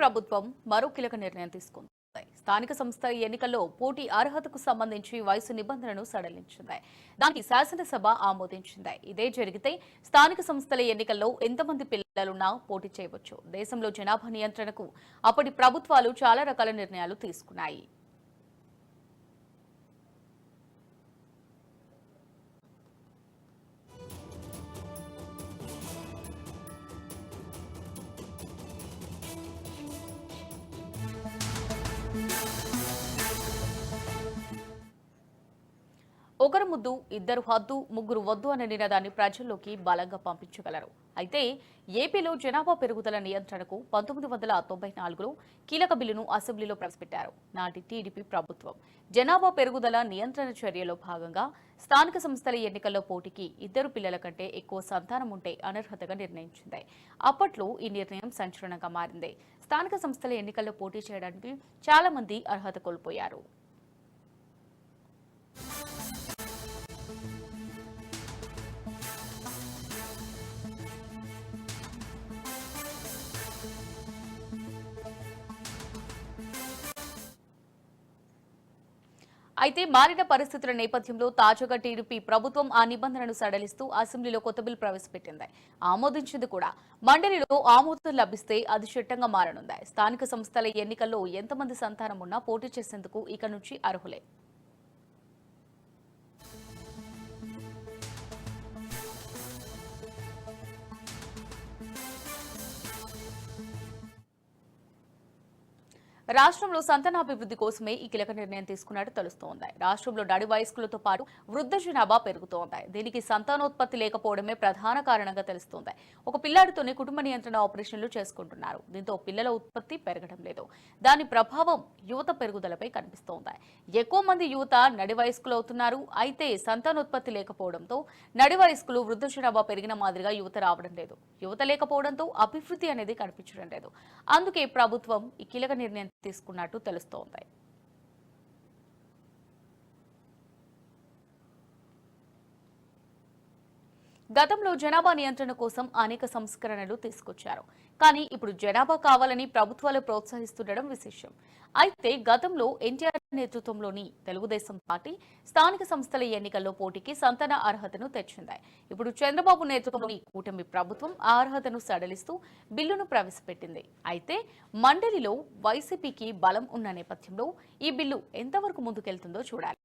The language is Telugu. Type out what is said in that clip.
ప్రభుత్వం మరో కీలక నిర్ణయం తీసుకుంది. స్థానిక సంస్థల ఎన్నికల్లో పోటీ అర్హతకు సంబంధించి వయసు నిబంధనను సడలించింది. దానికి శాసనసభ ఆమోదించింది. ఇదే జరిగితే స్థానిక సంస్థల ఎన్నికల్లో ఎంతమంది పిల్లలున్నా పోటీ చేయవచ్చు. దేశంలో జనాభా నియంత్రణకు అప్పటి ప్రభుత్వాలు చాలా రకాల నిర్ణయాలు తీసుకున్నాయి. ఒకరు ముద్దు ఇద్దరు హద్దు ముగ్గురు వద్దు అనే నినాదాన్ని ప్రజల్లోకి బలంగా పంపించగలరు. అయితే ఏపీలో జనాభా పెరుగుదల నియంత్రణకు 1994లో కీలక బిల్లును అసెంబ్లీలో ప్రవేశపెట్టారు నాటి టీడీపీ ప్రభుత్వం. జనాభా పెరుగుదల నియంత్రణ చర్యలో భాగంగా స్థానిక సంస్థల ఎన్నికల్లో పోటీకి ఇద్దరు పిల్లల కంటే ఎక్కువ సంతానం ఉంటే అనర్హతగా నిర్ణయించింది. అప్పట్లో ఈ నిర్ణయం సంచలనంగా మారింది. స్థానిక సంస్థల ఎన్నికల్లో పోటీ చేయడానికి చాలా మంది అర్హత కోల్పోయారు. అయితే మారిన పరిస్థితుల నేపథ్యంలో తాజాగా టీడీపీ ప్రభుత్వం ఆ నిబంధనను సడలిస్తూ అసెంబ్లీలో కొత్త బిల్ ప్రవేశపెట్టింది. ఆమోదించింది కూడా. మండలిలో ఆమోదం లభిస్తే అది చట్టంగా మారనుంది. స్థానిక సంస్థల ఎన్నికల్లో ఎంతమంది సంతానం ఉన్నా పోటీ చేసేందుకు ఇక నుంచి అర్హులే. రాష్ట్రంలో సంతానాభివృద్ధి కోసమే ఈ కీలక నిర్ణయం తీసుకున్నట్టు తెలుస్తోంది. రాష్ట్రంలో నడి వయస్కులతో పాటు వృద్ధ జనాభా పెరుగుతోంది. దీనికి సంతానోత్పత్తి లేకపోవడమే ప్రధాన కారణంగా తెలుస్తోంది. ఒక పిల్లాడితోనే కుటుంబ నియంత్రణ ఆపరేషన్లు చేసుకుంటున్నారు. దీంతో పిల్లల ఉత్పత్తి పెరగడం లేదు. దాని ప్రభావం యువత పెరుగుదలపై కనిపిస్తోంది. ఎక్కువ మంది యువత నడి వయస్కులు అవుతున్నారు. అయితే సంతానోత్పత్తి లేకపోవడంతో నడి వయస్కులు వృద్ధ జనాభా పెరిగిన మాదిరిగా యువత రావడం లేదు. యువత లేకపోవడంతో అభివృద్ధి అనేది కనిపించడం లేదు. అందుకే ప్రభుత్వం ఈ కీలక నిర్ణయం తీసుకున్నట్టు తెలుస్తోంది. గతంలో జనాభా నియంత్రణ కోసం అనేక సంస్కరణలు తీసుకొచ్చారు. కానీ ఇప్పుడు జనాభా కావాలని ప్రభుత్వాలు ప్రోత్సహిస్తుండడం విశేషం. అయితే గతంలో ఎన్టీఆర్ నేతృత్వంలోని తెలుగుదేశం పార్టీ స్థానిక సంస్థల ఎన్నికల్లో పోటీకి సంతాన అర్హతను తెచ్చింది. ఇప్పుడు చంద్రబాబు నేతృత్వంలోని కూటమి ప్రభుత్వం ఆ అర్హతను సడలిస్తూ బిల్లును ప్రవేశపెట్టింది. అయితే మండలిలో వైసీపీకి బలం ఉన్న నేపథ్యంలో ఈ బిల్లు ఎంతవరకు ముందుకెళ్తుందో చూడాలి.